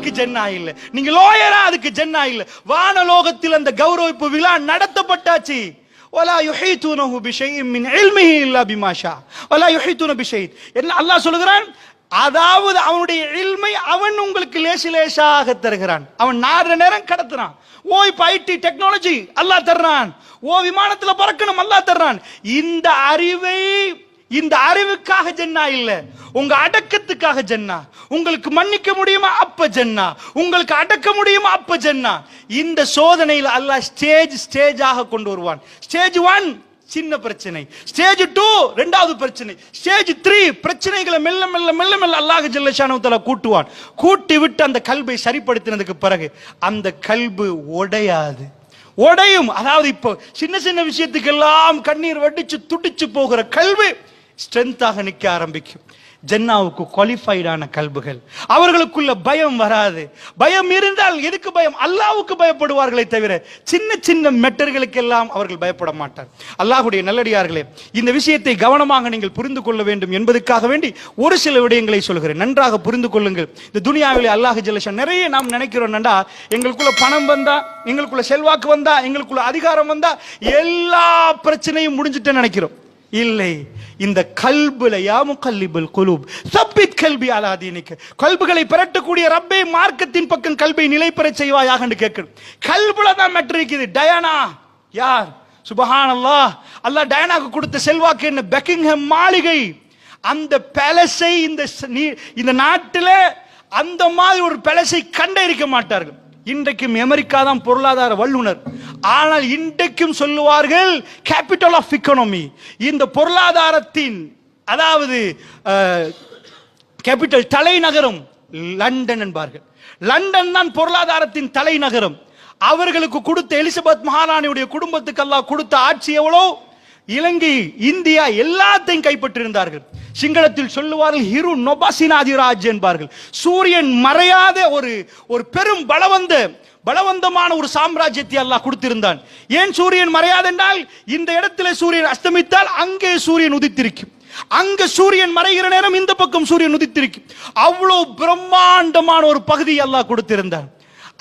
அதுக்கு ஜன்னா இல்ல, நீங்க லோயரா அதுக்கு ஜன்னா இல்ல. வானலோகத்தில் அந்த கௌரவிப்பு விழா நடத்தப்பட்டாச்சு. ولا يحيطونه بشيء من علمه الا بما شاء ولا يحيطون بشيء. என்ன அல்லாஹ் சொல்கிறான், அதாவது அவனுடைய இல்மை அவன் உங்களுக்கு லேசாக தருகிறான். அவன் நாடுற நேரம் கடத்துறான். ஓ இப்ப ஐடி டெக்னாலஜி அல்லாஹ் தர்றான், ஓ விமானத்துல பறக்கணும் அல்லாஹ் தர்றான். இந்த அறிவுக்காக ஜன்னா இல்ல, உங்க அடக்கத்துக்காக ஜன்னா. உங்களுக்கு மன்னிக்க முடியுமா அப்ப ஜன்னா, உங்களுக்கு அடக்க முடியுமா அப்ப ஜன்னா. இந்த சோதனையில் அல்லாஹ் ஸ்டேஜாக கொண்டு வருவான். ஸ்டேஜ் 1 சின்ன பிரச்சனை, ஸ்டேஜ் 2 இரண்டாவது பிரச்சனை, ஸ்டேஜ் 3 பிரச்சனைகளை மெல்ல மெல்ல மெல்ல மெல்ல அல்லாஹ் ஜல்ல ஷானஹு தஆலா கூட்டுவான். கூட்டி விட்டு அந்த கல்பை சரிப்படுத்தினதுக்கு பிறகு அந்த கல்பு உடையும். அதாவது இப்போ சின்ன சின்ன விஷயத்துக்கெல்லாம் கண்ணீர் வடிச்சு துடிச்சு போகிற கல்வி ஸ்ட்ரென்த்தாக நிற்க ஆரம்பிக்கும். ஜன்னாவுக்கு குவாலிஃபைடான கல்புகள், அவர்களுக்குள்ள பயம் வராது. பயம் இருந்தால் எதுக்கு பயம்? அல்லாஹ்வுக்கு பயப்படுவார்களே தவிர சின்ன சின்ன மெட்டர்களுக்கு எல்லாம் அவர்கள் பயப்பட மாட்டார். அல்லாஹ்வுடைய நல்லடியார்களே, இந்த விஷயத்தை கவனமாக நீங்கள் புரிந்து கொள்ள வேண்டும் என்பதற்காக வேண்டி ஒரு சில விடயங்களை சொல்கிறேன். நன்றாக புரிந்து கொள்ளுங்கள். இந்த துனியாவிலே அல்லாஹ் ஜல்லஷான் நிறைய நாம் நினைக்கிறோம், நண்டா எங்களுக்குள்ள பணம் வந்தா, எங்களுக்குள்ள செல்வாக்கு வந்தா, எங்களுக்குள்ள அதிகாரம் வந்தா எல்லா பிரச்சனையும் முடிஞ்சிட்டு நினைக்கிறோம். இல்லை, இந்த கல்புல யா முகல்லிபுல் குலூப் சப்பித் கல்பி அலா தீனிக, கல்புகளை பிரட்டக்கூடிய ரப்பே மார்க்கத்தின் பக்கம் கல்பை நிலைபெறச் செய்வாயாக என்று கேட்கிறோம். கல்புல தான் மேட்டர் இருக்குது. டயானா யார்? சுப்ஹானல்லாஹ். அல்லாஹ் டயானாக்கு கொடுத்த செல்வாக்கு என்ன? பெக்கிங்ஹாம் மாளிகை. அந்த பேலஸை இந்த நாட்டில் அந்த மாதிரி ஒரு பேலஸை கண்டே இருக்க மாட்டார்கள். இன்றைக்கும் அமெரிக்கா தான் பொருளாதார வல்லுனர். ஆனால் இன்றைக்கும் சொல்லுவார்கள் கேபிட்டல் ஆஃப் எக்கானமி. இந்த பொருளாதாரத்தின் அதாவது கேபிட்டல் தலைநகரம் லண்டன் என்பார்கள். லண்டன் தான் பொருளாதாரத்தின் தலைநகரம். அவர்களுக்கு கொடுத்த எலிசபெத் மகாராணியுடைய குடும்பத்துக்கு அல்லாஹ் கொடுத்த ஆட்சி எவ்வளோ? இலங்கை, இந்தியா எல்லாத்தையும் கைப்பற்றியிருந்தார்கள். சிங்களத்தில் சொல்லுவார்கள் ஹிரு நொபாசினாதிராஜ் என்பார்கள். சூரியன் மறையாத ஒரு பெரும் பலவந்தமான ஒரு சாம்ராஜ்யத்தை அல்லாஹ் கொடுத்திருந்தான். ஏன் சூரியன் மறையாது என்றால், இந்த இடத்துல சூரியன் அஸ்தமித்தால் அங்கே சூரியன் உதித்திருக்கும், அங்க சூரியன் மறைகிற நேரம் இந்த பக்கம் சூரியன் உதித்திருக்கும். அவ்வளவு பிரம்மாண்டமான ஒரு பகுதி அல்லாஹ் கொடுத்திருந்தான்.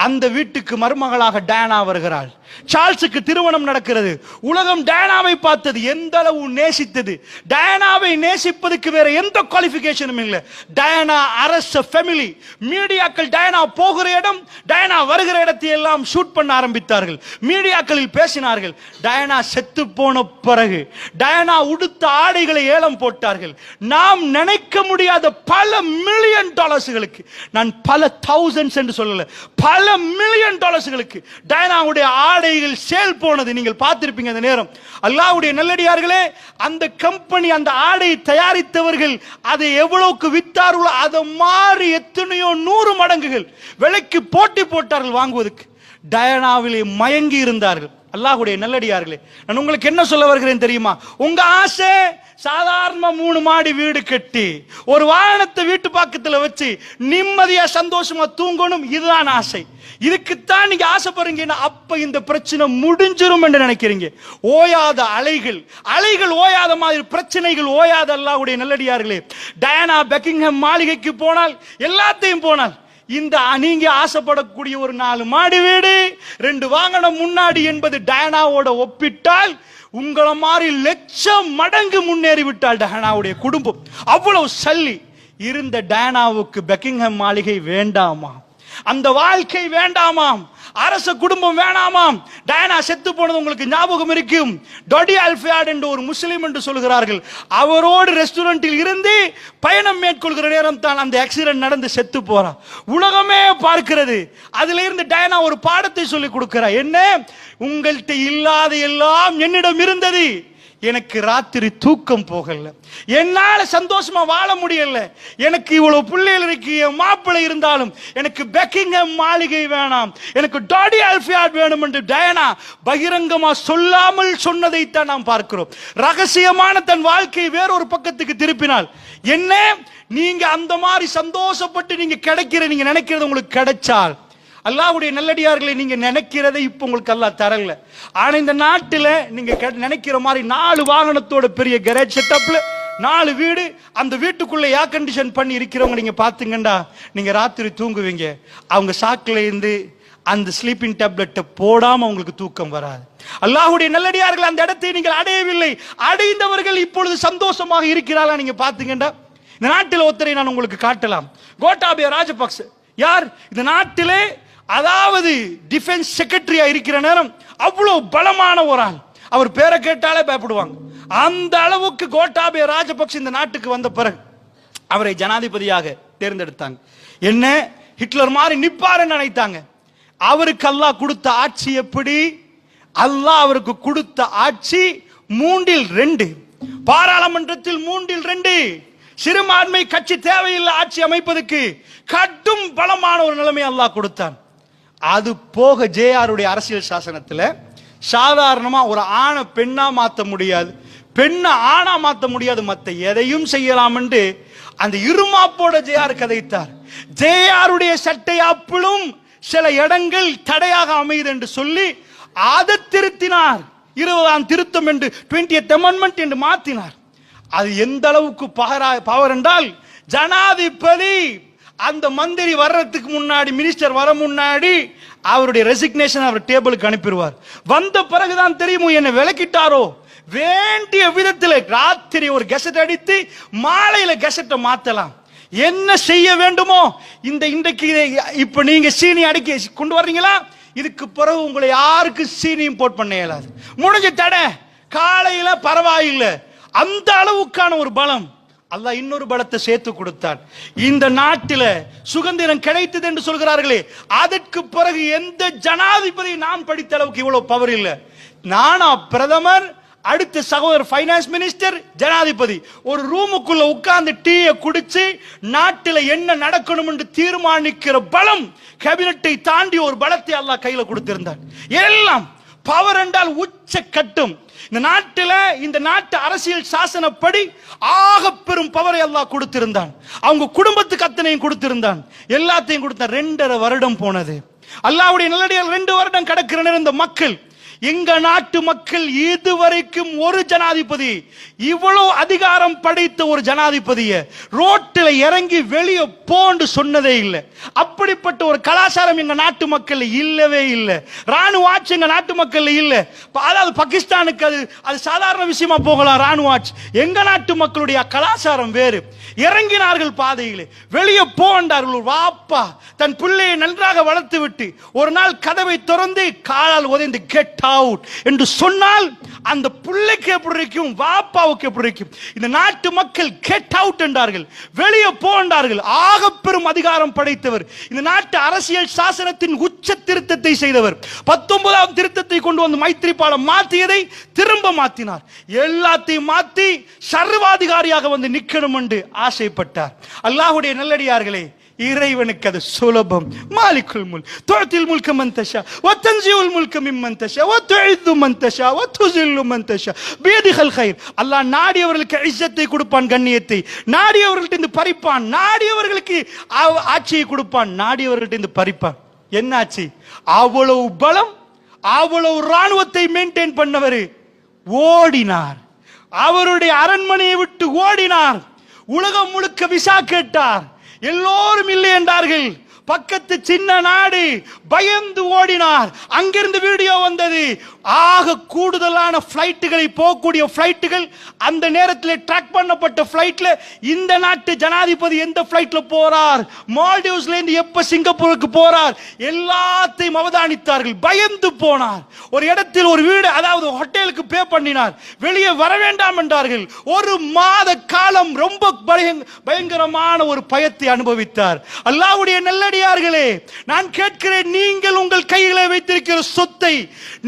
அந்த வீட்டுக்கு மருமகளாக டயானா வருகிறாள். சார்ல்ஸுக்கு திருமணம் நடக்கிறது. உலகம் டயானாவை பார்த்தது, எந்த அளவு நேசித்தது. டயானாவை நேசிப்பதற்கு வேற எந்த குவாலிஃபிகேஷனும் இல்லை. டயானா அரச ஃபேமிலி. மீடியாக்கள் டயானா போகிற இடம், டயானா வருகிற இடத்தை எல்லாம் ஷூட் பண்ண ஆரம்பித்தார்கள். மீடியாக்களில் பேசினார்கள். டயானா செத்து போன பிறகு டயானா உடுத்த ஆடைகளை ஏலம் போட்டார்கள். நாம் நினைக்க முடியாத பல மில்லியன் டாலர்ஸ்களுக்கு, நான் பல தௌசண்ட்ஸ் என்று சொல்லல, பல மில்லியன் டாலர்ஸ்களுக்கு டயானாவுடைய ஆடைகள் சேல் போனது நீங்கள் பார்த்திருப்பீங்க. அந்த நேரம் அல்லாஹ்வுடைய நல்லடியார்களே, அந்த கம்பெனி, அந்த ஆடை தயாரித்தவர்கள் அதை எவ்வளவுக்கு வித்தார்களோ அதை மாறி எத்தனையோ 100 மடங்குகள் விலைக்கு போட்டி போட்டார்கள் வாங்குவதற்கு. டயானாவிலே மயங்கி இருந்தார்கள். அல்லாஹ்வுடைய நல்லடியார்களே, நான் உங்களுக்கு என்ன சொல்ல வருகிறேன் தெரியுமா? உங்க ஆசை சாதாரண 3 மாடி வீடு கட்டி ஒரு வாகனத்தை வீட்டு பக்கத்துல வச்சு நிம்மதியா சந்தோஷமா தூங்கணும், இதுதான் ஆசை. இதுக்குத்தான் நீங்க ஆசைப்படுறீங்கன்னா அப்ப இந்த பிரச்சனை முடிஞ்சிரும் என்று நினைக்கிறீங்க. ஓயாத அலைகள் ஓயாத மாதிரி பிரச்சனைகள் ஓயாத. அல்லாஹ்வுடைய நல்லடியார்களே, டயானா பெக்கிங்ஹாம் மாளிகைக்கு போனால், எல்லாத்தையும் போனால், இந்த நீங்க ஆசைப்படக்கூடிய ஒரு 4 மாடி வீடு 2 வாகனம் முன்னாடி என்பது டயானாவோட ஒப்பிட்டால் உங்களை மாதிரி லட்சம் மடங்கு முன்னேறி விட்டால் டயானாவுடைய குடும்பம். அவ்வளவு சல்லி இருந்த டயானாவுக்கு பெக்கிங்ஹாம் மாளிகை வேண்டாமா? அந்த வாழ்க்கை வேண்டாமாம்? அரச குடும்பம் வேணாமாம்? டயானா செத்து போனது உங்களுக்கு ஞாபகம் இருக்கும். டொடி அல்ஃபியாட் என்ற ஒரு முஸ்லிம் என்று சொல்கிறார்கள். அவரோடு ரெஸ்டாரண்டில் இருந்து பயணம் மேற்கொள்கிற நேரம் தான் அந்த ஆக்சிடென்ட் நடந்து செத்து போறார். உலகமே பார்க்கிறது. அதுல இருந்து டயானா ஒரு பாடத்தை சொல்லி கொடுக்கிறார். என்ன? உங்கள்கிட்ட இல்லாத எல்லாம் என்னிடம் இருந்தது. எனக்கு ராத்திரி தூக்கம் போகல, என்னால சந்தோஷமா வாழ முடியல. எனக்கு இவ்வளவு பிள்ளைகள் இருக்கு, என் மாப்பிள்ளை இருந்தாலும் எனக்கு பெக்கிங்ஹாம் மாளிகை வேணாம், எனக்கு டாடி அல்ஃபியாட் வேணும் என்று டயானா பகிரங்கமா சொல்லாமல் சொன்னதைத்தான் நாம் பார்க்கிறோம். ரகசியமான தன் வாழ்க்கையை வேறொரு பக்கத்துக்கு திருப்பினால் என்ன? நீங்க அந்த மாதிரி சந்தோஷப்பட்டு நீங்க நீங்க நினைக்கிறது உங்களுக்கு கிடைச்சால், அல்லாஹ்வுடைய நல்லடியார்களை, நீங்க நினைக்கிறதை இப்ப உங்களுக்கு அல்லாஹ் தரல. ஆனா இந்த நாட்டில் நீங்க நினைக்கிற மாதிரி 4 வாகனத்தோட பெரிய கரேஜ் செட்டப்ல 4 வீடு, அந்த வீட்டுக்குள்ள ஏர் கண்டிஷன் பண்ணி இருக்கிறவங்க நீங்க பாத்தீங்கன்னா நீங்க ராத்திரி தூங்குவீங்க. அவங்க சாக்குல இருந்து அந்த ஸ்லீப்பிங் டேப்லெட்டை போடாம உங்களுக்கு தூக்கம் வராது. அல்லாஹ்வுடைய நல்லடியார்கள், அந்த இடத்தை நீங்கள் அடையவில்லை. அடைந்தவர்கள் இப்பொழுது சந்தோஷமாக இருக்கிறார்களா நீங்க பாத்தீங்கன்னா? இந்த நாட்டில் ஒருத்தரை நான் உங்களுக்கு காட்டலாம். கோட்டாபய ராஜபக்ச யார்? இந்த நாட்டிலே அதாவது டிஃபென்ஸ் செக்ரட்டரியா இருக்கிற நேரம் அவ்வளவு பலமான ஒரு ஆள். அவர் பேரை கேட்டாலே பயப்படுவாங்க. அந்த அளவுக்கு கோட்டாபய ராஜபக்ச இந்த நாட்டுக்கு வந்த பிறகு அவரை ஜனாதிபதியாக தேர்ந்தெடுத்தாங்க. என்ன ஹிட்லர் மாதிரி நிப்பாருன்னு நினைத்தாங்க. அவருக்கு அல்லாஹ் கொடுத்த ஆட்சி எப்படி? அல்லாஹ் அவருக்கு கொடுத்த ஆட்சி 3/2, பாராளுமன்றத்தில் 3/2. சிறுபான்மை கட்சி தேவையில்லை ஆட்சி அமைப்பதற்கு. கடும் பலமான ஒரு நிலைமை அல்லாஹ் கொடுத்தான். அது போக ஜேஆருடைய அரசியல் சாசனத்தில் சாதாரணமா ஒரு ஆணை பெண்ணா மாற்ற முடியாது, பெண்ணை ஆணா மாற்ற முடியாது, மற்ற எதையும் செய்யலாம் என்று அந்த இருமாப்போட ஜேஆர் கதைத்தார். ஜேஆருடைய சட்டை அப்பிளும் சில இடங்கள் தடையாக அமையுது என்று சொல்லி அதை திருத்தினார். 20ஆம் திருத்தம் என்று 20th amendment என்று மாற்றினார். அது எந்த அளவுக்கு பவர் என்றால், ஜனாதிபதி அந்த மந்திரி வர்றதுக்கு முன்னாடி, மினிஸ்டர் வர முன்னாடி அவருடைய ரெசிக்னேஷன் அவர் டேபிளுக்கு அனுப்பிடுவார். வந்த பிறகுதான் தெரியுமோ என்ன விலக்கிட்டாரோ. வேண்டிய விதத்தில் ராத்திரி ஒரு கெசட் அடித்து மாலையில கெசட்டை மாத்தலாம். என்ன செய்ய வேண்டுமோ இன்றைக்கு இப்ப நீங்க சீனி அடிக்க கொண்டு வர்றீங்களா, இதுக்கு பிறகு உங்களை யாருக்கு சீனி இம்போர்ட் பண்ண இயலாது. முடிஞ்ச தடை. காலையில பரவாயில்லை. அந்த அளவுக்கான ஒரு பலம். அல்லாஹ் இன்னொரு பலத்தை சேர்த்து கொடுத்தான். இந்த நாட்டில சுதந்திரம் கிடைத்தது என்று சொல்கிறார்களே, அதற்கு பிறகு எந்த ஜனாதிபதி நான் படித்த அளவுக்கு இவ்வளவு பவர் இல்லை. நானா பிரதமர், அடுத்த சகோதரர் ஃபைனான்ஸ் மினிஸ்டர், ஜனாதிபதி ஒரு ரூமுக்குள்ள உட்கார்ந்து டீயை குடிச்சு நாட்டில் என்ன நடக்கணும் என்று தீர்மானிக்கிற பலம், கேபினட்டை தாண்டி ஒரு பலத்தை அல்லாஹ் கையில கொடுத்திருந்தார். எல்லாம் பவர் என்றால் உச்ச கட்டும். இந்த நாட்டில் இந்த நாட்டு அரசியல் சாசனப்படி ஆக பெரும் பவரை அல்லாஹ் கொடுத்திருந்தான். அவங்க குடும்பத்துக்கு அத்தனையும் கொடுத்திருந்தான். எல்லாத்தையும் கொடுத்தான். 2.5 வருடம் போனது. அல்லாஹ்வுடைய நல்லடியால் 2 வருடம் கடக்கிற நேரம் இந்த மக்கள், எங்க நாட்டு மக்கள் இதுவரைக்கும் ஒரு ஜனாதிபதி, இவ்வளவு அதிகாரம் படைத்த ஒரு ஜனாதிபதியை ரோட்டில் இறங்கி வெளியே போன்னு சொன்னதே இல்லை. அப்படிப்பட்ட ஒரு கலாச்சாரம் எங்க நாட்டு மக்கள் இல்லவே இல்லை. ராணுவ ஆட்சி எங்க நாட்டு மக்கள் இல்லை. அதாவது பாகிஸ்தானுக்கு அது சாதாரண விஷயமா போகலாம் ராணுவ ஆட்சி. எங்க நாட்டு மக்களுடைய கலாச்சாரம் வேறு. இறங்கினார்கள் பாதையிலே, வெளியே போண்டார்கள். வாப்பா தன் பிள்ளையை நன்றாக வளர்த்து விட்டு ஒரு நாள் கதவை திறந்து காலால் உதைந்து கெட் அவுட் என்று சொன்னால் அந்த பிள்ளைக்கு எப்படி இருக்கும், வாப்பாவுக்கு எப்படி இருக்கும்? இந்த நாட்டு மக்கள் கெட் அவுட் என்றார்கள், வெளியே போண்டார்கள். ஆக பெரும் அதிகாரம் படைத்தவர், இந்த நாட்டு அரசியல் சாசனத்தின் உச்ச திருத்தத்தை செய்தவர். 19ஆம் திருத்தத்தை கொண்டு வந்து மைத்திரிபால மாற்றியதை திரும்ப மாற்றினார். எல்லாத்தையும் மாற்றி சர்வாதிகாரியாக வந்து நிற்கணும் என்று ஆசைப்பட்டார். அல்லாஹ்வுடைய நல்லடியார்களே, இறைவனுக்கு அது சுலபம். மாலிகுல் முல்க் துஅத்தில் முல்க மன் தஷா வ தன்ஸிஉல் முல்க மிம்மன் தஷா வ துஇது மன் தஷா வ துஸில்லு மன் தஷா பியதிஹல் கைர். அல்லாஹ் நாடியவர்களுக்கு இஸ்ஸத்தை கொடுப்பான், கண்ணியத்தை. நாடியவர்கள்ட்ட இருந்து பறிப்பான். நாடியவர்களுக்கு ஆட்சியை கொடுப்பான், நாடியவர்கள்ட்ட இருந்து பறிப்பான். என்ன ஆட்சி? அவ்வளவு பலம், அவ்வளவு ராணுவத்தை மெயின்டைன் பண்ணவர் ஓடினார். அவருடைய அரண்மனையை விட்டு ஓடினார். உலகம் முழுக்க விசா கேட்டார். எல்லோரும் இல்லை என்றார்கள். பக்கத்து சின்ன நாடு பயந்து ஓடினார். அங்கிருந்து வீடியோ வந்தது. ஆக கூடுதலான பிளைட்டுகளை, போகக்கூடிய பிளைட்டுகள், அந்த நேரத்தில் ட்ராக் பண்ணப்பட்ட பிளைட்ல இந்த நாட்டு ஜனாதிபதி எந்த பிளைட்ல போறார், மால்டீவ்ஸ்ல இருந்து எப்ப சிங்கப்பூருக்கு போறார், எல்லாத்தையும் அவதானித்தார்கள். பயந்து போனார். ஒரு இடத்தில் ஒரு வீடு, அதாவது ஹோட்டலுக்கு பே பண்ணினார். வெளியே வர வேண்டாம் என்றார்கள். 1 மாத காலம் ரொம்ப பயங்கரமான ஒரு பயத்தை அனுபவித்தார். அல்லாஹ்வுடைய நல்லடியார்களே, நான் கேட்கிறேன், நீங்கள் உங்கள் கையிலே வைத்திருக்கிற சொத்தை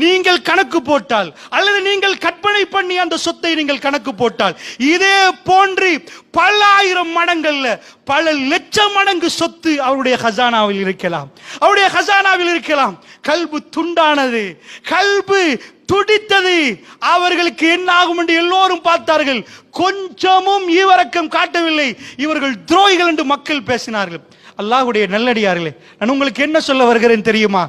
நீங்கள் கணக்கு போட்டால், அல்லது நீங்கள் கற்பனை பண்ணி அந்த சொத்தை நீங்கள் கணக்கு போட்டால், இதே போன்று பல ஆயிரம் மடங்கள்ல பல லட்சம் மடங்கு சொத்து அவருடைய கசானாவில் இருக்கலாம். அவருடைய கசானாவில் இருக்கலாம். கல்பு துண்டானது, கல்பு துடித்தது. அவர்களுக்கு என்ன ஆகும் என்று எல்லோரும் பார்த்தார்கள். கொஞ்சமும் ஈவரக்கம் காட்டவில்லை. இவர்கள் துரோகிகள் என்று மக்கள் பேசினார்கள். அல்லாஹ்வுடைய நல்லடியார்களே, நான் உங்களுக்கு என்ன சொல்ல வருகிறேன் தெரியுமா?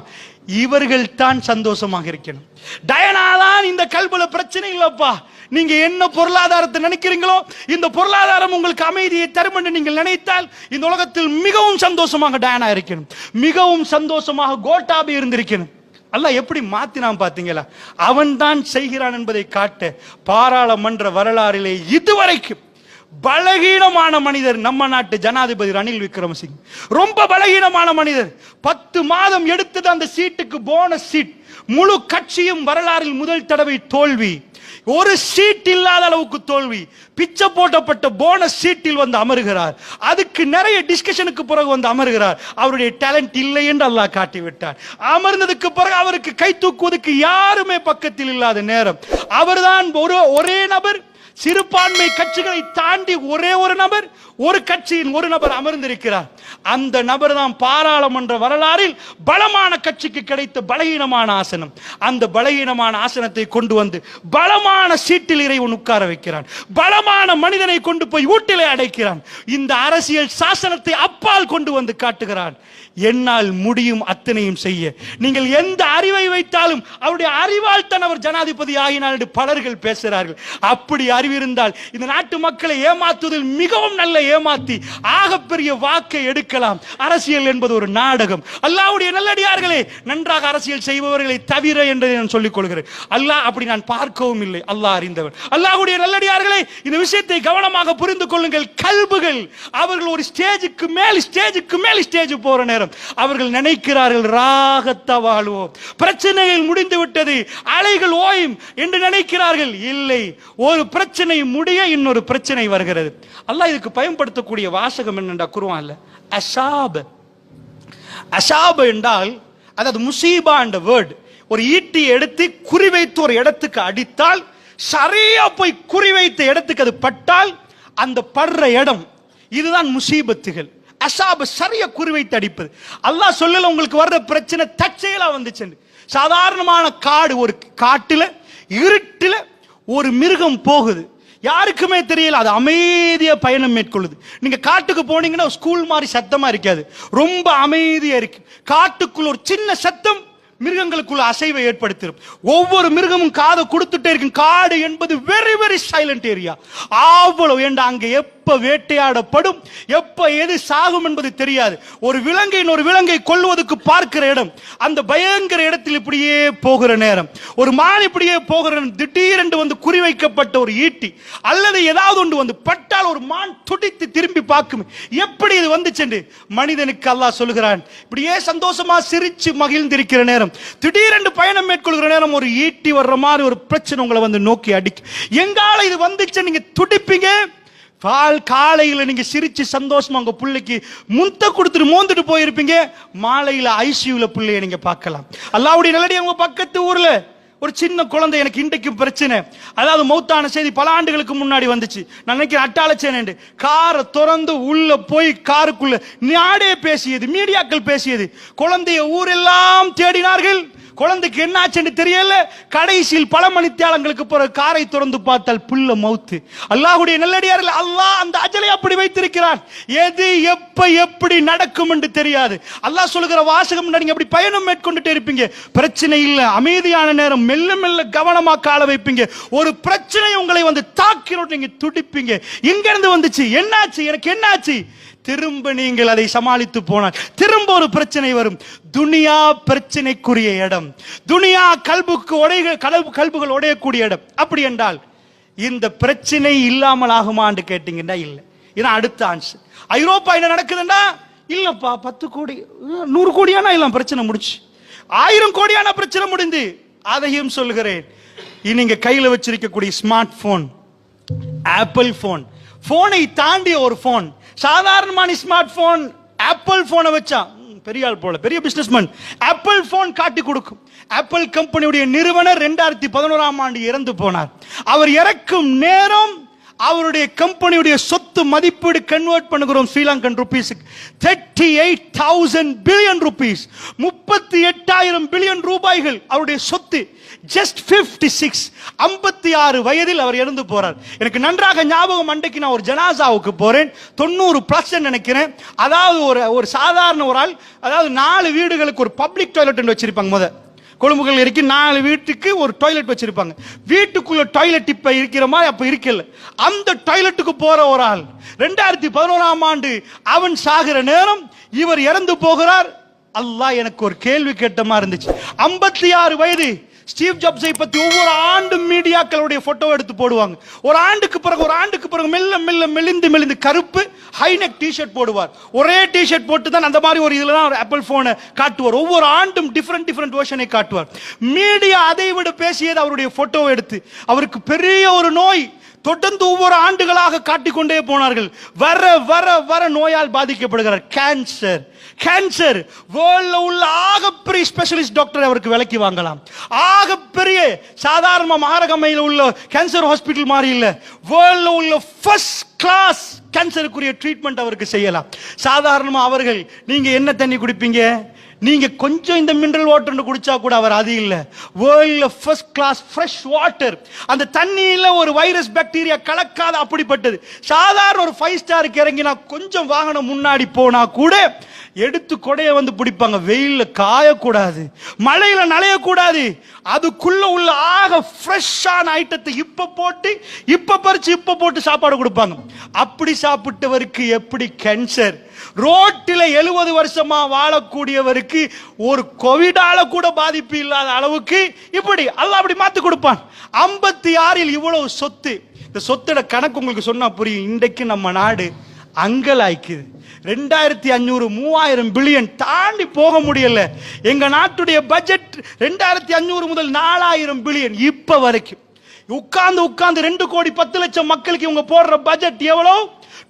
இவர்கள் தான் சந்தோஷமாக இருக்கணும். டயனா தான் இந்த கல்புல பிரச்சனை இல்லப்பா. நீங்க என்ன பொருளாதாரத்தை நினைக்கிறீங்களோ, இந்த பொருளாதாரம் உங்களுக்கு அமைதியை தரும் என்று நீங்கள் நினைத்தால் இந்த உலகத்தில் மிகவும் சந்தோஷமாக டயனா இருக்கணும், மிகவும் சந்தோஷமாக கோட்டாபி இருந்திருக்கணும். அல்லாஹ் எப்படி மாத்தினான் பாத்தீங்களா? அவன் தான் செய்கிறான் என்பதை காட்ட பாராளுமன்ற வரலாறிலே இதுவரைக்கும் பலகீனமான மனிதர் நம்ம நாட்டு ஜனாதிபதி ரணில் விக்ரமசிங்க. ரொம்ப பலகீனமான மனிதர். 10 மாதம் எடுத்தது அந்த சீட்டுக்கு போனஸ் சீட். முழு கட்சியும் வரலாறில் முதல் தடவை தோல்வி. ஒரு சீட் இல்லாத அளவுக்கு தோல்வி. பிச்சை போட்டப்பட்ட போனஸ் சீட்டில் வந்து அமருகிறார். அதுக்கு நிறைய டிஸ்கஷனுக்கு பிறகு வந்து அமருகிறார். அவருடைய டேலண்ட் இல்லை என்று அல்லாஹ் காட்டி விட்டார். அமர்ந்ததுக்கு பிறகு அவருக்கு கை தூக்குவதற்கு யாருமே பக்கத்தில் இல்லாத நேரம் அவர்தான் ஒரே நபர். சிறுபான்மை கட்சிகளை தாண்டி ஒரே ஒரு நபர், ஒரு கட்சியின் ஒரு நபர் அமர்ந்திருக்கிறார். அந்த நபர் தான் பாராளுமன்ற வரலாறில் பலமான கட்சிக்கு கிடைத்த பலகீனமான ஆசனம். அந்த பலகீனமான ஆசனத்தை கொண்டு வந்து பலமான சீட்டில் இறைவன் உட்கார வைக்கிறான். பலமான மனிதனை கொண்டு போய் வீட்டிலே அடைக்கிறான். இந்த அரசியல் சாசனத்தை அப்பால் கொண்டு வந்து காட்டுகிறான். என்னால் முடியும் அத்தனையும் செய்ய. நீங்கள் எந்த அறிவை வைத்தாலும் அவருடைய அறிவால் தான் அவர் ஜனாதிபதி ஆகினார் என்று பலர்கள் பேசுகிறார்கள். அப்படி அறிவிருந்தால் இந்த நாட்டு மக்களை ஏமாற்றுவதில் மிகவும் நல்ல ஏமாத்தி ஆகப்பெரிய வாக்கை எடுக்கலாம். அரசியல் என்பது ஒரு நாடகம். அல்லாஹ்வுடைய நல்லடியார்களே, நன்றாக அரசியல் செய்பவர்களை தவிர என்று நான் சொல்லிக் கொள்கிறேன். அல்லாஹ் அப்படி நான் பார்க்கவும் இல்லை. அல்லாஹ் அறிந்தவர். அல்லாஹ்வுடைய நல்லடியார்களே, இந்த விஷயத்தை கவனமாக புரிந்து கொள்ளுங்கள். கல்புகள் அவர்கள் ஒரு ஸ்டேஜுக்கு மேல் ஸ்டேஜ் போற நேரம் அவர்கள் நினைக்கிறார்கள் ராகத்த வாழ்வோம், பிரச்சனைகள் முடிந்து விட்டது, அலைகள் ஓயும் என்று நினைக்கிறார்கள். இல்லை, ஒரு பிரச்சனை முடிய இன்னொரு பிரச்சனை வருகிறது. அல்லாஹ் இதுக்கு பயன்படுத்தக்கூடிய வாசகம் என்னென்றா குர்ஆன்ல அஸாப். அஸாப் என்றால் அதாவது முசீபா என்ற வேர்ட். ஒரு ஈட்டி எடுத்து குறிவைத்து ஒரு இடத்துக்கு அடித்தால் சரியா போய் குறிவைத்த இடத்துக்கு அது பட்டால் அந்த படுற இடம் இதுதான் முசீபத்துகள். அஸாப் சரியா குறிவைத்து அடிப்பது. அல்லாஹ் சொல்லல உங்களுக்கு வர்ற பிரச்சனை தற்செயலா வந்துச்சு. சாதாரணமான காடு, ஒரு காட்டுல இருட்டுல ஒரு மிருகம் போகுது, யாருக்குமே தெரியல, அது அமைதியா பயணம் மேற்கொள்ளுது. நீங்க காட்டுக்கு போனீங்கன்னா ஸ்கூல் மாதிரி சத்தமா இருக்காது, ரொம்ப அமைதியா இருக்கு. காட்டுக்குள்ள ஒரு சின்ன சத்தம் மிருகங்களுக்குள்ள அசைவை ஏற்படுத்திடும். ஒவ்வொரு மிருகமும் காதை கொடுத்துட்டே இருக்கும். காடு என்பது வெரி வெரி சைலண்ட் ஏரியா. அவ்வளவு ஏண்டா அங்க எப்ப வேட்டையாடப்படும், எப்ப எது சாகும் என்பது தெரியாது. ஒரு விலங்கை இன்னொரு விலங்கை கொல்வதற்கு பார்க்கிற இடம், அந்த பயங்கர இடத்தில் இப்படியே போகிற நேரம், ஒரு மான் இப்படியே போகிற திடீரென்று வந்து குறிவைக்கப்பட்ட ஒரு ஈட்டி அல்லது ஏதாவது ஒன்று வந்து பட்டால் ஒரு மான் துடித்து திரும்பி பார்க்கும். எப்படி இது வந்துச்சு மனிதனுக்கு அல்லாஹ் சொல்லுகிறான். இப்படியே சந்தோஷமா சிரிச்சு மகிழ்ந்திருக்கிற நேரம், திடீரென்று பயணம் மேற்கொள்கிற நேரம் ஒரு ஈட்டி வர்ற மாதிரி ஒரு பிரச்சனை உங்களை வந்து நோக்கி அடிக்கும். எங்கால இது வந்துச்சு நீங்க துடிப்பீங்க. காலையில நீங்க சிரிச்சு சந்தோஷமா உங்க பிள்ளைக்கு முத்த கொடுத்துட்டு மோந்துட்டு போயிருப்பீங்க. மாலையில ஐசியூல பிள்ளைய நீங்க பார்க்கலாம். அல்லாஹ்வுடைய நல்லடியார், உங்க பக்கத்து ஊர்ல ஒரு சின்ன குழந்தை, எனக்கு இன்றைக்கும் பிரச்சனை, அதாவது மௌத்தான செய்தி பல ஆண்டுகளுக்கு முன்னாடி வந்துச்சு. நான் நினைக்கிறேன் அட்டாளச்சேன். காரை திறந்து உள்ள போய் காருக்குள்ள நாடே பேசியது, மீடியாக்கள் பேசியது. குழந்தைய ஊரெல்லாம் தேடினார்கள். குழந்தைக்கு என்ன ஆச்சுன்னு தெரியல. கடைசியில் பல மணித்தியாலங்களுக்கு பிறகு காரை திறந்து பார்த்தால் புள்ள மௌத்து. அல்லாஹ்வுடைய நல்லடியார்கள், அல்லாஹ் அந்த அஜலை அப்படி வைத்திருக்கிறான். எது எப்ப எப்படி நடக்கும் என்று தெரியாது. அல்லாஹ் சொல்லுகிற வாசகம், நீங்க அப்படி பயணம் மேற்கொண்டுட்டே இருப்பீங்க, பிரச்சனை இல்ல, அமைதியான நேரம், மெல்ல மெல்ல கவனமா கால வைப்பீங்க. ஒரு பிரச்சனை உங்களை வந்து தாக்கினோம், நீங்க துடிப்பீங்க. எங்க இருந்து வந்துச்சு, என்னாச்சு, எனக்கு என்னாச்சு. திரும்ப நீங்கள் அதை சமாளித்து போனால் திரும்ப ஒரு பிரச்சனை வரும். துனியா பிரச்சனைக்குரிய இடம், துனியா கல்புகள் உடையக்கூடிய இடம். அப்படி என்றால் இந்த பிரச்சனை இல்லாமல் ஆகுமான்னு கேட்டீங்கன்னா இல்லை. இதான் அடுத்த ஆன்சர். ஐரோப்பா என்ன நடக்குதுன்னா, இல்லப்பா 10 கோடி 100 கோடியானா இல்லை பிரச்சனை முடிச்சு, 1000 கோடியான பிரச்சனை முடிந்து. அதையும் சொல்கிறேன், நீங்க கையில வச்சிருக்கக்கூடிய ஸ்மார்ட் போன், ஆப்பிள் போன், போனை தாண்டிய ஒரு போன், சாதாரணமான ஸ்மார்ட் போன், ஆப்பிள் போனை வச்சா பெரிய ஆள் போல, பெரிய பிசினஸ்மேன், ஆப்பிள் போன் காட்டி கொடுக்கும். ஆப்பிள் கம்பெனியுடைய நிறுவனர் 2011ஆம் ஆண்டு இறந்து போனார். அவர் இறக்கும் நேரம் அவருடைய கம்பெனியுடைய சொத்து சொத்து மதிப்பீடு கன்வெர்ட் பண்ணுகிறோம் ஸ்ரீலங்கன் ரூபீஸுக்கு 38,000 பில்லியன் ரூபீஸ், 38,000 பில்லியன் ரூபாய்கள் அவருடைய சொத்து. ஜஸ்ட் 56 வயதில் அவர் இறந்து போறார். எனக்கு நன்றாக ஞாபகம், அன்றைக்கு நான் ஒரு ஜனாசாவுக்கு போறேன், 90+ நினைக்கிறேன். அதாவது ஒரு சாதாரண ஒரு ஆள், அதாவது 4 வீடுகளுக்கு ஒரு பப்ளிக் டாய்லெட் வச்சிருப்பாங்க. கொழும்புகள் இருக்கு 4 வீட்டுக்கு ஒரு டாய்லெட் வச்சிருப்பாங்க. வீட்டுக்குள்ள டாய்லெட் இப்ப இருக்கிற மாதிரி அப்ப இருக்கல. அந்த டாய்லெட்டுக்கு போற ஒரு ஆள் 2011ஆம் ஆண்டு அவன் சாகிற நேரம் இவர் இறந்து போகிறார். அல்லாஹ் எனக்கு ஒரு கேள்வி கேட்ட மாதிரி இருந்துச்சு. 56 வயது ஸ்டீவ் ஜாப்ஸை பத்தி ஒவ்வொரு ஆண்டும் மீடியாக்களுடைய போட்டோ எடுத்து போடுவாங்க. ஒரு ஆண்டுக்கு பிறகு மெல்ல மெலிந்து கருப்பு ஹைநெக் டிஷர்ட் போடுவார். ஒரே டிஷர்ட் போட்டு தான் அந்த மாதிரி ஒரு இதுல தான் ஒரு ஆப்பிள் போனை காட்டுவார். ஒவ்வொரு ஆண்டும் டிஃபரெண்ட் வெர்ஷனை காட்டுவார். மீடியா அதை விட பேசியது அவருடைய போட்டோவை எடுத்து. அவருக்கு பெரிய ஒரு நோய் தொடர்ந்து ஒவ்வொரு ஆண்டுகளாக காட்டிக்கொண்டே போனார்கள். வர வர வர நோயால் பாதிக்கப்படுகிறார். கேன்சர் வேர்ல்ட்ல உள்ள ஆகப்பெரிய ஸ்பெஷலிஸ்ட் டாக்டர் அவருக்கு விலைக்கு வாங்கலாம். ஆகப்பெரிய சாதாரண மகாரகமையில் உள்ள கேன்சர் ஹாஸ்பிட்டல் மாதிரி இல்ல, வேர்ல்ட்ல உள்ள ஃபர்ஸ்ட் கிளாஸ் கேன்சருக்குரிய ட்ரீட்மெண்ட் அவருக்கு செய்யலாம். சாதாரணமா அவர்கள், நீங்க என்ன தண்ணி குடிப்பீங்க, நீங்க கொஞ்சம் இந்த மினரல் வாட்டர் குடிச்சா கூட அவர் அது இல்ல, வேர்ல்ட்ல ஃபர்ஸ்ட் கிளாஸ் ஃப்ரெஷ் வாட்டர். அந்த தண்ணியில ஒரு வைரஸ் பாக்டீரியா கலக்காத அப்படிப்பட்டது. சாதாரண ஒரு 5 ஸ்டாருக்கு இறங்கினா கொஞ்சம் வாகனம் முன்னாடி போனா கூட எடுத்து கொடைய வந்து பிடிப்பாங்க. வெயில்ல காயக்கூடாது, மழையில நனையக்கூடாது. அதுக்குள்ள உள்ள ஆக ஃப்ரெஷ்ஷான ஐட்டத்தை இப்ப பறிச்சு இப்ப போட்டு சாப்பாடு கொடுப்பாங்க. அப்படி சாப்பிட்டவருக்கு எப்படி கேன்சர்? ரோட்டில் 70 வருஷமா வாழக்கூடியவருக்கு ஒரு கோவிடால கூட பாதிப்பு இல்லாத அளவுக்கு இப்படி அல்லாஹ் அப்படி மாத்தி கொடுப்பான். 56 இவ்வளவு சொத்து. இந்த சொத்தோட கணக்கு உங்களுக்கு சொன்னா புரியும். இன்றைக்கு நம்ம நாடு அங்கலாய்க்குது. 2500-3000 பில்லியன் தாண்டி போக முடியல. எங்க நாட்டுடைய பட்ஜெட் 2500 முதல் 4000 பில்லியன் இப்ப வரைக்கும். உட்கார்ந்து 2 கோடி 10 லட்சம் மக்களுக்கு இவங்க போடுற பட்ஜெட் எவ்வளவு?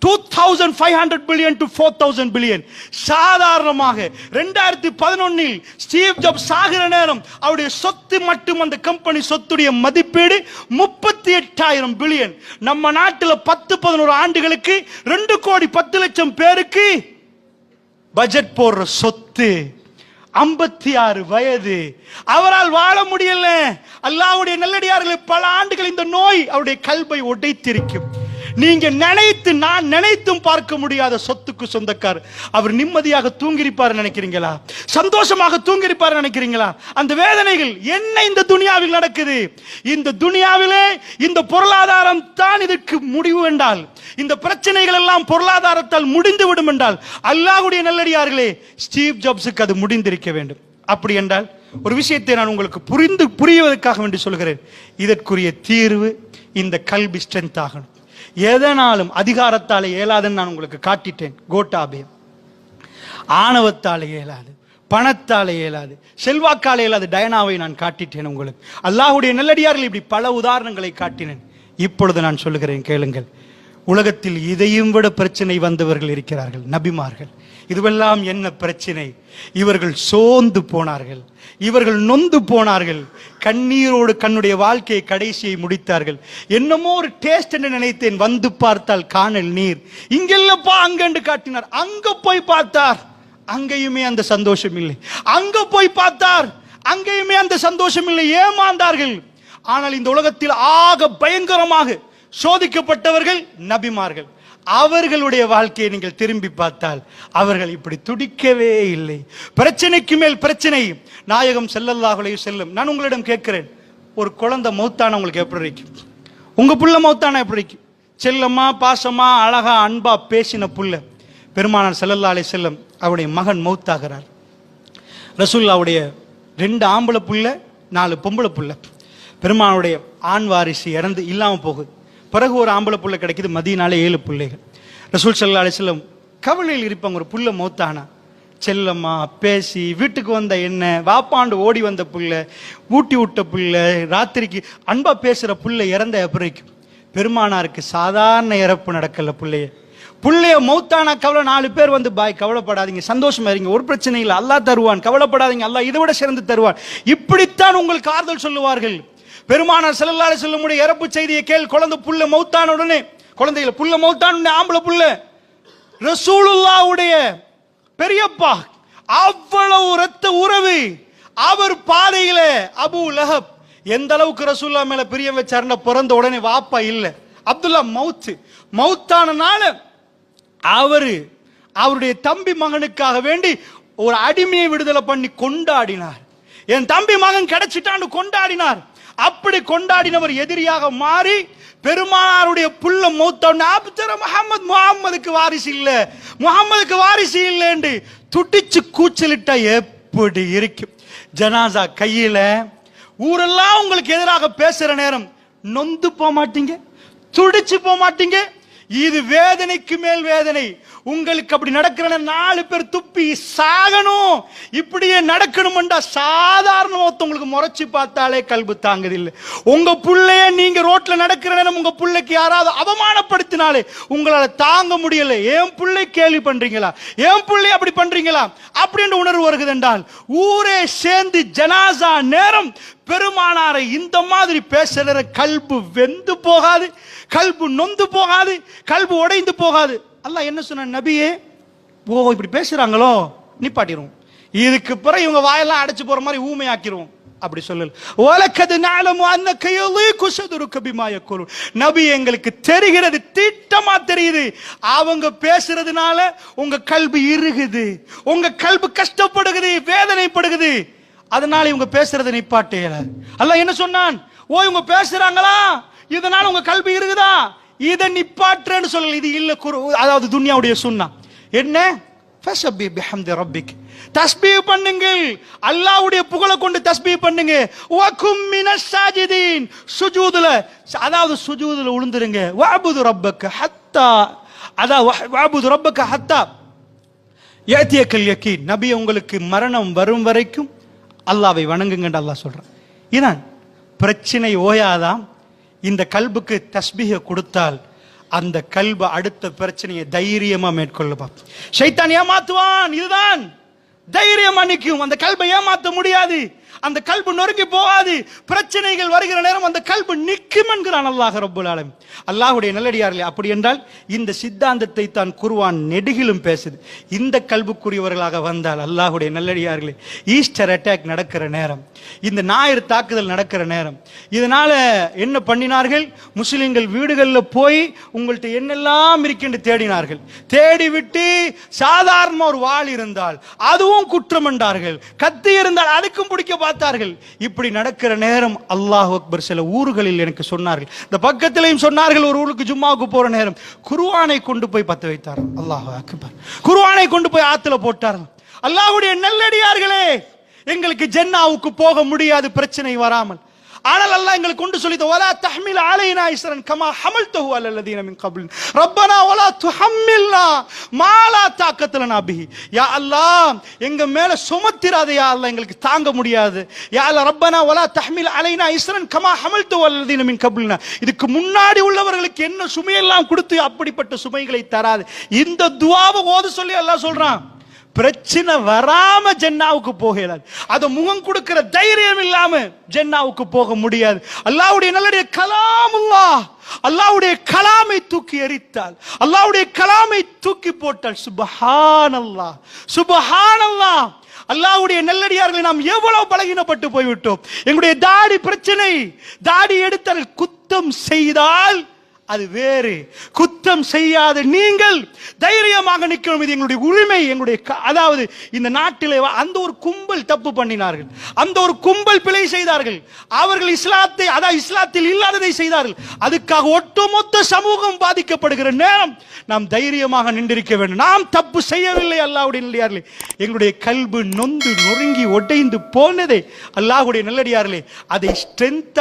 2500 பில்லியன் to 4000 பில்லியன். சாதாரணமாக 2011 ஸ்டீவ் ஜாப்ஸ் சாகிற நேரம் அவருடைய சொத்து மட்டும், அந்த கம்பெனி சொத்துடைய மதிப்பீடு 38,000 பில்லியன். நம்ம நாட்டில் 10-11 ஆண்டுகளுக்கு 2 கோடி 10 லட்சம் பேருக்கு பட்ஜெட் போடுற சொத்து. 56 வயது, அவரால் வாழ முடியல. அல்லாஹ்வுடைய நல்லடியார்களே, பல ஆண்டுகள் இந்த நோய் அவருடைய கல்பை உடைத்திருக்கும். நீங்க நான் நினைத்தும் பார்க்க முடியாத சொத்துக்கு சொந்தக்கார். அவர் நிம்மதியாக தூங்கிருப்பார் நினைக்கிறீங்களா? சந்தோஷமாக தூங்கிருப்பார் நினைக்கிறீங்களா? அந்த வேதனைகள் என்ன இந்த துனியாவில் நடக்குது? இந்த துனியாவிலே இந்த பொருளாதாரம் தான் இதற்கு முடிவு என்றால், இந்த பிரச்சனைகள் எல்லாம் பொருளாதாரத்தால் முடிந்து விடும் என்றால், அல்லாஹ்வுடைய நல்லடியார்களே, ஸ்டீவ் ஜாப்ஸுக்கு அது முடிந்திருக்க வேண்டும். அப்படி என்றால் ஒரு விஷயத்தை நான் உங்களுக்கு புரிவதற்காக வேண்டி சொல்கிறேன். இதற்குரிய தீர்வு இந்த கல்வி ஸ்ட்ரென்த் ஆகணும். எதனாலும் அதிகாரத்தாலே இயலாதுன்னு நான் உங்களுக்கு காட்டிட்டேன். கோட்டாபே ஆணவத்தாலே இயலாது, பணத்தாலே இயலாது, செல்வாக்காலே இயலாது. டயனாவை நான் காட்டிட்டேன் உங்களுக்கு. அல்லாஹ்வுடைய நல்லடியார்கள் இப்படி பல உதாரணங்களை காட்டினேன். இப்பொழுது நான் சொல்லுகிறேன், கேளுங்கள். உலகத்தில் இதையும் விட பிரச்சனை வந்தவர்கள் இருக்கிறார்கள், நபிமார்கள். இதுவெல்லாம் என்ன பிரச்சனை? இவர்கள் சோர்ந்து போனார்கள், இவர்கள் நொந்து போனார்கள், கண்ணீரோடு கண்ணுடைய வாழ்க்கையை கடைசியை முடித்தார்கள். என்னமோ ஒரு டேஸ்ட் என்று நினைத்தேன், வந்து பார்த்தால் காணல் நீர். இங்கெல்லப்பா அங்கண்டு காட்டினார். அங்க போய் பார்த்தார், அங்கேயுமே அந்த சந்தோஷம் இல்லை. அங்க போய் பார்த்தார், அங்கேயுமே அந்த சந்தோஷம் இல்லை. ஏமாந்தார்கள். ஆனால் இந்த உலகத்தில் ஆக பயங்கரமாக சோதிக்கப்பட்டவர்கள் நபிமார்கள். அவர்களுடைய வாழ்க்கையை நீங்கள் திரும்பி பார்த்தால் அவர்கள் இப்படி துடிக்கவே இல்லை. பிரச்சனைக்கு மேல் பிரச்சனை. நாயகம் ஸல்லல்லாஹு அலைஹி வஸல்லம், நான் உங்களிடம் கேட்கிறேன், ஒரு குழந்தை மௌத்தான உங்களுக்கு எப்படி இருக்கும்? உங்க புள்ள மௌத்தான எப்படி இருக்கும்? செல்லமா, பாசமா, அழகா, அன்பா பேசின புள்ள. பெருமானார் ஸல்லல்லாஹு அலைஹி வஸல்லம் அவருடைய மகன் மௌத்தாகிறார். ரசூலுல்லாஹ்வுடைய 2 ஆம்பளை புள்ள, 4 பொம்பளை புள்ள. பெருமானுடைய ஆண் வாரிசு இறந்து இல்லாம போகுது. பிறகு ஒரு ஆம்பளை புள்ள கிடைக்குது. மதீனால 7 பிள்ளைகள். ரசூல் ஸல்லல்லாஹு அலைஹி வஸல்லம் கவலையில் இருப்பாங்க. ஒரு புள்ள மௌத்தானா, செல்லம்மா பேசி வீட்டுக்கு வந்த என்ன, வாப்பாண்டு ஓடி வந்த புள்ள, ஊட்டி விட்ட புள்ள, ராத்திரிக்கு அன்பா பேசுற புள்ள இறந்த எப்பிரைக்கும். பெருமானாருக்கு சாதாரண இறப்பு நடக்கல. புள்ளைய மௌத்தானா கவலை. 4 பேர் வந்து, பாய் கவலைப்படாதீங்க, சந்தோஷமா இருங்க, ஒரு பிரச்சனை இல்லை, அல்லாஹ் தருவான், கவலைப்படாதீங்க, அல்லாஹ் இதை விட சிறந்து தருவான். இப்படித்தான் உங்களுக்கு ஆறுதல் சொல்லுவார்கள். பெருமானார் ஸல்லல்லாஹு அலைஹி வஸல்லம் இறப்பு செய்தியை கேள். குழந்தை புள்ள மௌத்தான உடனே குழந்தைகளை புள்ள மௌத்தான் ஆம்பளை புள்ள. ரசூலுல்லாஹ்வுடைய பெரியப்பா அவ்வளவு இரத்த உறவு. அவர் பாதையில அபூ லஹப் எந்த அளவுக்கு ரசூலுல்லாஹ் மேல பிரியம் வச்சாருன்னா, பிறந்த உடனே வாப்பா இல்ல, அப்துல்லா மௌத்தானனால அவருடைய தம்பி மகனுக்காக வேண்டி ஒரு அடிமையை விடுதலை பண்ணி கொண்டாடினார். என் தம்பி மகன் கிடைச்சிட்டான்னு கொண்டாடினார். அப்படி கொண்டாடினவர் எதிரியாக மாறி பெருமானாருடைய புள்ள மௌத்தான முகம்மதுக்கு வாரிசு இல்ல, முகம்மதுக்கு வாரிசு இல்லைன்னு துடிச்சு கூச்சலிட்டா எப்படி இருக்கும்? ஜனாசா கையில ஊரெல்லாம் உங்களுக்கு எதிராக பேசுற நேரம் நொந்து போக மாட்டீங்க, துடிச்சு போக மாட்டீங்க? இது வேதனைக்கு மேல் வேதனை. உங்களுக்கு அப்படி நடக்கிற 4 பேர் துப்பி சாகணும், இப்படியே நடக்கணும்டா சாதாரண ஒருத்தவங்களுக்கு முறைச்சு பார்த்தாலே கல்பு தாங்குது இல்லை. உங்க புள்ளைய நீங்க ரோட்ல நடக்கிற நேரம் உங்க புள்ளைக்கு யாராவது அவமானப்படுத்தினாலே உங்களால தாங்க முடியல. என் புள்ளை கேள்வி பண்றீங்களா, என் புள்ளை அப்படி பண்றீங்களா அப்படின்னு உணர்வு வருகிறது என்றால் ஊரே சேர்ந்து ஜனாசா நேரம் பெருமானாரை இந்த மாதிரி பேசுற கல்பு வெந்து போகாது, கல்பு நொந்து போகாது, கல்பு உடைந்து போகாது. அல்லாஹ் என்ன சொன்ன? நபியே, ஓ இப்படி பேசுறாங்களோ நிப்பாட்டிரும், இதுக்கு பிறகு இவங்க வாயெல்லாம் அடைச்சு போற மாதிரி ஊமையாக்கிரும். அப்படி சொல்லல. வலக்கது நஅலமு அன்னக யலீகு ஸதுருக பிமா யகுலூன். நபி எங்களுக்கு தெரிகிறது, திட்டமா தெரியுது, அவங்க பேசுறதுனால உங்க கல்பு இறுகுது, உங்க கல்பு கஷ்டப்படுகிறது, வேதனைப்படுகிறது, அதனால இவங்க பேசுறதை நிப்பாட்டேல. அல்லாஹ் என்ன சொன்னான்? ஓ இவங்க பேசுறாங்களா, இதனால உங்க கல்வி இருக்குதா, இதை நிப்பாட்டுறேன்னு சொல்லல. இது இல்ல, அதாவது துன்யாவுடைய சுன்னா என்ன? ஃபஸப்பி பிஹம்தி ரப்பிக், தஸ்பீஹ் பண்ணுங்கள், அல்லாஹ்வுடைய புகழை கொண்டு தஸ்பீஹ் பண்ணுங்க. வகும் மினஸ் சாஜிதீன், சுஜூதுல, அதாவது சுஜூதுல விழுந்துருங்க. வஅபுது ரப்பக ஹத்தா, அதாவது வஅபுது ரப்பக ஹத்தா யஅதியக்கல் யகீன். நபி உங்களுக்கு மரணம் வரும் வரைக்கும் அல்லாஹ்வை வணங்குங்கன்னு அல்லாஹ் சொல்றான். இதான் பிரச்சனை ஓயாதாம். இந்த கல்புக்கு தஸ்பீஹை கொடுத்தால் அந்த கல்பு அடுத்த பிரச்சனையை தைரியமா மேற்கொள்ளும். ஷைத்தான் ஏமாத்துவான், இதுதான் தைரியமா நிற்கும். அந்த கல்பை ஏமாத்த முடியாது, அந்த கல்பு நொறுங்கி போகாது. பிரச்சனைகள் வருகிற நேரம் அந்த கல்பு நிற்கும் என்கிறான் அல்லாஹ் ரப்பல் ஆலமீன். அல்லாஹ்வுடைய நல்லடியார்களே, அப்படி என்றால் இந்த சித்தாந்தத்தை தான் குர்ஆன் நெடுகிலும் பேசுது. இந்த கல்புக்குரியவர்களாக வந்தால் அல்லாஹ்வுடைய நல்லடியார்களே, ஈஸ்டர் அட்டாக் நடக்கிற நேரம், இந்த ஞாயிறு தாக்குதல் நடக்கிற நேரம், இதனால என்ன பண்ணினார்கள்? முஸ்லிம்கள் வீடுகளில் போய் உங்கள்கிட்ட என்னெல்லாம் இருக்கின்ற தேடினார்கள். தேடிவிட்டு சாதாரண ஒரு வாள் இருந்தால் அதுவும் குற்றம் என்றார்கள், கத்தி இருந்தால் அதுக்கும் பிடிக்க பார்த்தார்கள். இப்படி நடக்கிற நேரம் அல்லாஹ் அக்பர் சில ஊர்களில் எனக்கு சொன்னார்கள், இந்த பக்கத்திலையும் சொன்னார்கள், ஒரு ஊருக்கு ஜும்மாவுக்கு போற நேரம் குர்ஆனை கொண்டு போய் பத்த வைத்தார். அல்லாஹ் அக்பர், குர்ஆனை கொண்டு போய் ஆத்துல போட்டார்கள். அல்லாஹ்வுடைய நல்லடியார்களே, எங்களுக்கு ஜன்னாவுக்கு போக முடியாது பிரச்சனை வராமல். ஆனால் அல்லாஹ் எங்களுக்கு கொண்டு சொல்லி, வலா தஹ்மில் அலைனா இஸ்ரன் கமா ஹமல்தஹு அலல்லதீன மின் கப்லின் ரப்பனா வலா துஹம்மில்னா மா லா தாக்கத லனா பிஹி. யா அல்லாஹ், எங்க மேல சுமத்திராதே யா அல்லாஹ், எங்களுக்கு தாங்க முடியாது. யா அல்லாஹ் ரப்பனா வலா தஹ்மில் அலைனா இஸ்ரன் கமா ஹமல்தஹு அலல்லதீன மின் கப்லினா. இதுக்கு முன்னாடி உள்ளவர்களுக்கு என்ன சுமையெல்லாம் கொடுத்து அப்படிப்பட்ட சுமைகளை தராது. இந்த துஆவை ஓத சொல்லி அல்லாஹ் சொல்றான். பிரச்சனை வராம ஜன்னாவுக்கு போகலாது, அது முகம் கொடுக்கிற தைரியம் இல்லாம ஜன்னாவுக்கு போக முடியாது. அல்லாஹ்வுடைய நல்லடைய கலாமுல்லாஹ், அல்லாஹ்வுடைய கலாமை தூக்கி எரித்தால், அல்லாஹ்வுடைய கலாமை தூக்கி போட்டால் சுப்ஹானல்லாஹ், சுப்ஹானல்லாஹ். அல்லாஹ்வுடைய நல்லடியார்களை நாம் எவ்வளவு பலகீனப்பட்டு போய்விட்டோம். எங்களுடைய தாடி பிரச்சனை, தாடி எடுத்தால் குத்தம் செய்தால் அது வேறு, குத்தம் செய்யாத நீங்கள் தைரியமாக நிற்கணும். இது எங்களுடைய உரிமை, எங்களுடைய அதாவது இந்த நாட்டிலே அந்த ஒரு கும்பல் தப்பு பண்ணினார்கள், அந்த ஒரு கும்பல் பிழை செய்தார்கள், அவர்கள் இஸ்லாத்தை, அதாவது இஸ்லாத்தில் இல்லாததை செய்தார்கள். அதுக்காக ஒட்டுமொத்த சமூகம் பாதிக்கப்படுகிற நேரம் நாம் தைரியமாக நின்றிருக்க வேண்டும். நாம் தப்பு செய்யவில்லை அல்லாஹ்வுடைய நல்லடியார்களே. எங்களுடைய கல்பு நொந்து நொறுங்கி உடைந்து போனதே அல்லாஹ்வுடைய நல்லடியார்களே. அதை ஸ்ட்ரென்த்